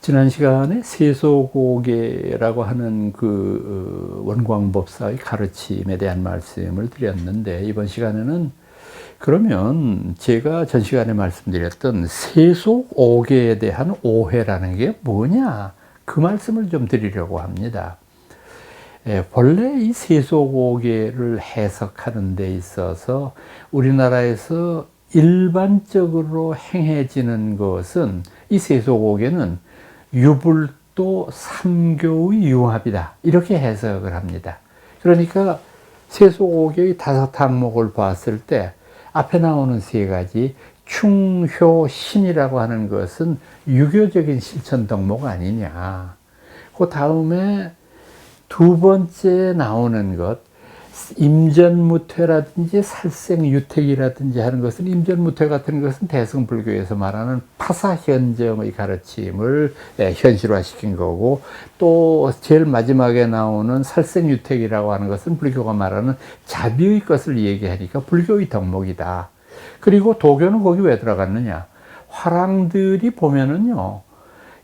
지난 시간에 세속오계라고 하는 그 원광법사의 가르침에 대한 말씀을 드렸는데, 이번 시간에는 그러면 제가 전 시간에 말씀드렸던 세속오계에 대한 오해라는 게 뭐냐, 그 말씀을 좀 드리려고 합니다. 본래 이 세속오계를 해석하는 데 있어서 우리나라에서 일반적으로 행해지는 것은, 이 세속오계는 유불도 삼교의 융합이다, 이렇게 해석을 합니다. 그러니까 세속오계의 5항목을 봤을 때 앞에 나오는 3가지 충효신이라고 하는 것은 유교적인 실천 덕목 아니냐. 그 다음에 2번째 나오는 것, 임전무퇴라든지 살생유택이라든지 하는 것은, 임전무퇴 같은 것은 대승불교에서 말하는 파사현정의 가르침을 현실화시킨 거고, 또 제일 마지막에 나오는 살생유택이라고 하는 것은 불교가 말하는 자비의 것을 얘기하니까 불교의 덕목이다. 그리고 도교는 거기 왜 들어갔느냐, 화랑들이 보면은요,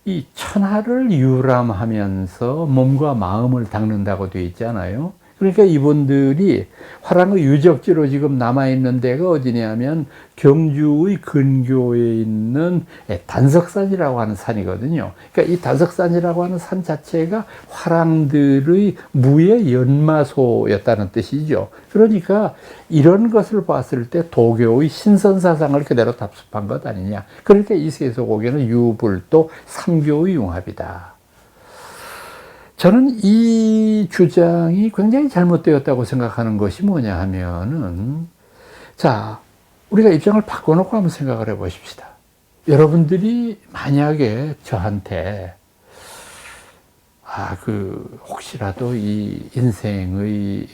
이 천하를 유람하면서 몸과 마음을 닦는다고 되어 있잖아요. 그러니까 이분들이 화랑의 유적지로 지금 남아있는 데가 어디냐면 경주의 근교에 있는 단석산이라고 하는 산이거든요. 그러니까 이 단석산이라고 하는 산 자체가 화랑들의 무의 연마소였다는 뜻이죠. 그러니까 이런 것을 봤을 때 도교의 신선사상을 그대로 답습한 것 아니냐. 그러니까 이 세속오계는 유불도 삼교의 융합이다. 저는 이 주장이 굉장히 잘못되었다고 생각하는 것이 뭐냐 하면은, 자, 우리가 입장을 바꿔놓고 한번 생각을 해 보십시다. 여러분들이 만약에 저한테, 혹시라도 이 인생의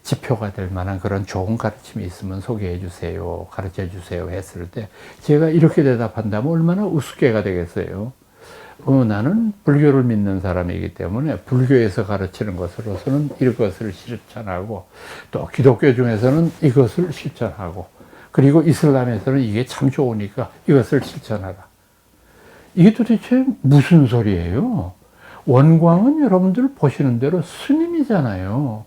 지표가 될 만한 그런 좋은 가르침이 있으면 소개해 주세요, 가르쳐 주세요 했을 때, 제가 이렇게 대답한다면 얼마나 우습게가 되겠어요. 나는 불교를 믿는 사람이기 때문에 불교에서 가르치는 것으로서는 이것을 실천하고, 또 기독교 중에서는 이것을 실천하고, 그리고 이슬람에서는 이게 참 좋으니까 이것을 실천하라. 이게 도대체 무슨 소리예요? 원광은 여러분들 보시는 대로 스님이잖아요.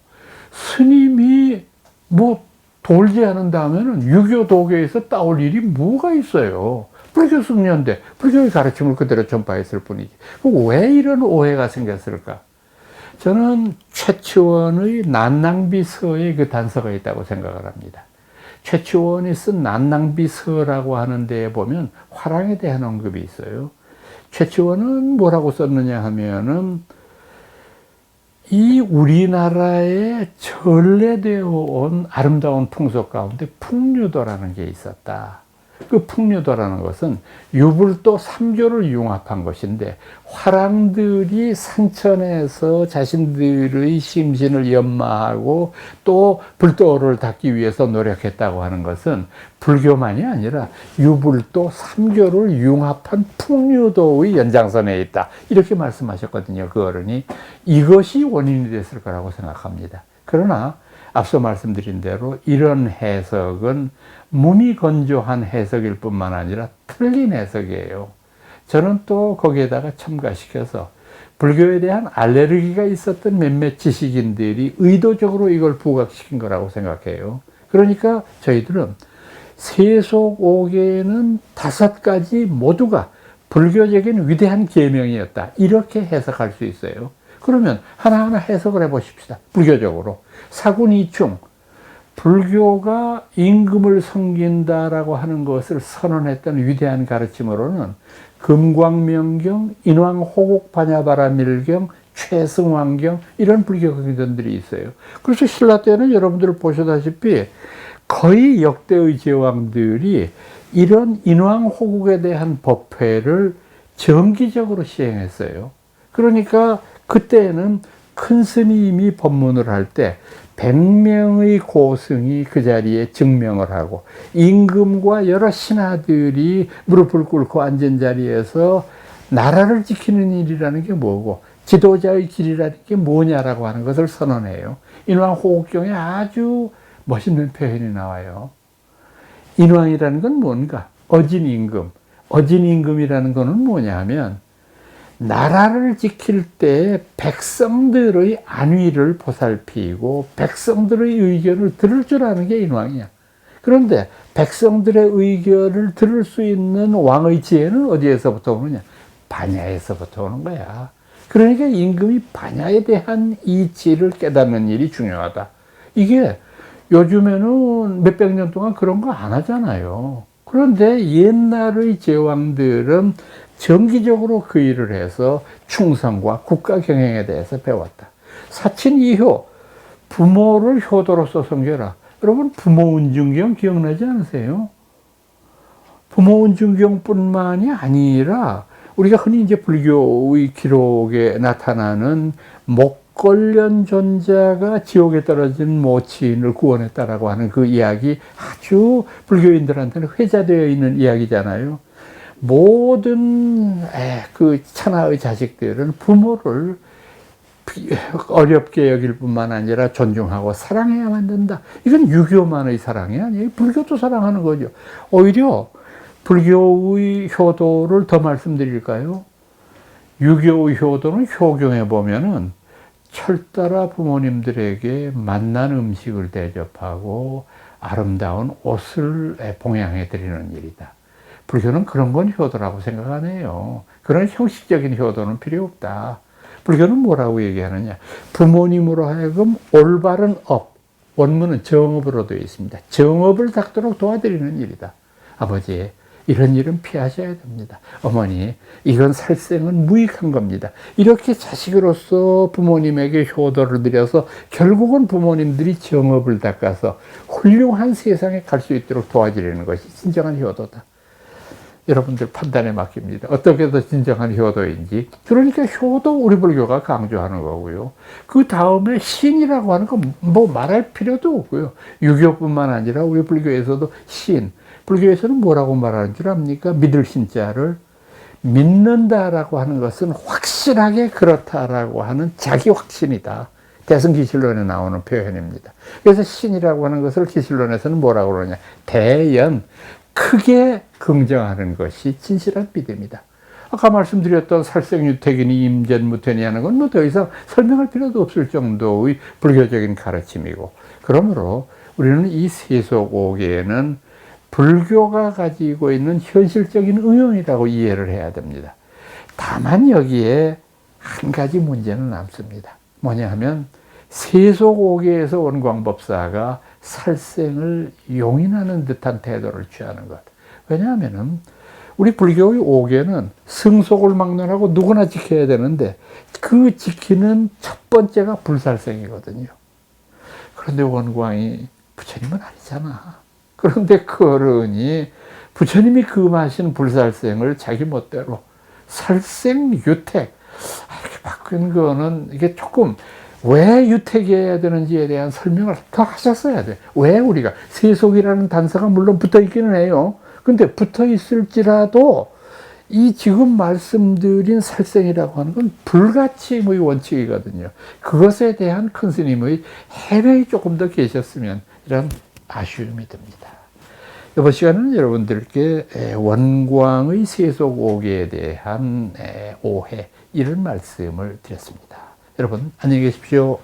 스님이 뭐 돌지 않은다면은 유교 도교에서 따올 일이 뭐가 있어요? 불교 숙련대 불교의 가르침을 그대로 전파했을 뿐이지. 왜 이런 오해가 생겼을까? 저는 최치원의 난낭비서에 그 단서가 있다고 생각을 합니다. 최치원이 쓴 난낭비서라고 하는 데에 보면 화랑에 대한 언급이 있어요. 최치원은 뭐라고 썼느냐 하면은, 이 우리나라에 전래되어 온 아름다운 풍속 가운데 풍류도라는 게 있었다. 그 풍류도라는 것은 유불도 삼교를 융합한 것인데, 화랑들이 산천에서 자신들의 심신을 연마하고 또 불도를 닦기 위해서 노력했다고 하는 것은 불교만이 아니라 유불도 삼교를 융합한 풍류도의 연장선에 있다, 이렇게 말씀하셨거든요. 그 어른이. 이것이 원인이 됐을 거라고 생각합니다. 그러나 앞서 말씀드린 대로 이런 해석은 무미건조한 해석일 뿐만 아니라 틀린 해석이에요. 저는 또 거기에다가 첨가시켜서 불교에 대한 알레르기가 있었던 몇몇 지식인들이 의도적으로 이걸 부각시킨 거라고 생각해요. 그러니까 저희들은 세속오계는 5가지 모두가 불교적인 위대한 계명이었다, 이렇게 해석할 수 있어요. 그러면 하나하나 해석을 해 보십시다. 불교적으로 사군이충, 불교가 임금을 섬긴다라고 하는 것을 선언했던 위대한 가르침으로는 금광명경, 인왕호국반야바라밀경, 최승왕경, 이런 불교 경전들이 있어요. 그래서 신라 때는 여러분들 보시다시피 거의 역대의 제왕들이 이런 인왕호국에 대한 법회를 정기적으로 시행했어요. 그러니까 그때는 큰 스님이 법문을 할 때 100명의 고승이 그 자리에 증명을 하고, 임금과 여러 신하들이 무릎을 꿇고 앉은 자리에서 나라를 지키는 일이라는 게 뭐고, 지도자의 길이라는 게 뭐냐라고 하는 것을 선언해요. 인왕호국경에 아주 멋있는 표현이 나와요. 인왕이라는 건 뭔가? 어진임금. 어진임금이라는 거는 뭐냐 하면, 나라를 지킬 때 백성들의 안위를 보살피고 백성들의 의견을 들을 줄 아는 게 인왕이야. 그런데 백성들의 의견을 들을 수 있는 왕의 지혜는 어디에서부터 오느냐? 반야에서부터 오는 거야. 그러니까 임금이 반야에 대한 이치를 깨닫는 일이 중요하다. 이게 요즘에는 몇백 년 동안 그런 거 안 하잖아요. 그런데 옛날의 제왕들은 정기적으로 그 일을 해서 충성과 국가 경영에 대해서 배웠다. 사친 이효, 부모를 효도로서 섬겨라. 여러분, 부모 은중경 기억나지 않으세요? 부모 은중경뿐만이 아니라 우리가 흔히 이제 불교의 기록에 나타나는 목걸련 존자가 지옥에 떨어진 모친을 구원했다라고 하는 그 이야기, 아주 불교인들한테는 회자되어 있는 이야기잖아요. 모든 그 천하의 자식들은 부모를 어렵게 여길 뿐만 아니라 존중하고 사랑해야만 된다. 이건 유교만의 사랑이 아니에요. 불교도 사랑하는 거죠. 오히려 불교의 효도를 더 말씀드릴까요? 유교의 효도는 효경에 보면은 철따라 부모님들에게 맛난 음식을 대접하고 아름다운 옷을 봉양해 드리는 일이다. 불교는 그런 건 효도라고 생각 안 해요. 그런 형식적인 효도는 필요 없다. 불교는 뭐라고 얘기하느냐? 부모님으로 하여금 올바른 업, 원문은 정업으로 되어 있습니다. 정업을 닦도록 도와드리는 일이다. 아버지, 이런 일은 피하셔야 됩니다. 어머니, 이건 살생은 무익한 겁니다. 이렇게 자식으로서 부모님에게 효도를 드려서 결국은 부모님들이 정업을 닦아서 훌륭한 세상에 갈 수 있도록 도와드리는 것이 진정한 효도다. 여러분들 판단에 맡깁니다. 어떻게 더 진정한 효도인지. 그러니까 효도 우리 불교가 강조하는 거고요. 그 다음에 신이라고 하는 건 뭐 말할 필요도 없고요. 유교뿐만 아니라 우리 불교에서도 신. 불교에서는 뭐라고 말하는 줄 압니까? 믿을 신자를 믿는다라고 하는 것은 확실하게 그렇다라고 하는 자기 확신이다. 대승기실론에 나오는 표현입니다. 그래서 신이라고 하는 것을 기실론에서는 뭐라고 그러냐? 대연. 크게 긍정하는 것이 진실한 믿음이다. 아까 말씀드렸던 살생유택이니 임전무퇴니 하는 건 뭐 더 이상 설명할 필요도 없을 정도의 불교적인 가르침이고, 그러므로 우리는 이 세속오계에는 불교가 가지고 있는 현실적인 응용이라고 이해를 해야 됩니다. 다만 여기에 한 가지 문제는 남습니다. 뭐냐 하면 세속오계에서 원광법사가 살생을 용인하는 듯한 태도를 취하는 것. 왜냐하면 우리 불교의 오계는 승속을 막론하고 누구나 지켜야 되는데 그 지키는 첫 번째가 불살생이거든요. 그런데 원광이 부처님은 아니잖아. 그런데 그 어른이 부처님이 금하신 불살생을 자기 멋대로 살생유택 이렇게 바꾼 거는 이게 조금 왜 유택해야 되는지에 대한 설명을 더 하셨어야 돼. 왜 우리가 세속이라는 단서가 물론 붙어 있기는 해요. 근데 붙어 있을지라도 이 지금 말씀드린 살생이라고 하는 건 불가침의 원칙이거든요. 그것에 대한 큰 스님의 해명이 조금 더 계셨으면 이런 아쉬움이 듭니다. 이번 시간은 여러분들께 원광의 세속오계에 대한 오해, 이런 말씀을 드렸습니다. 여러분 안녕히 계십시오.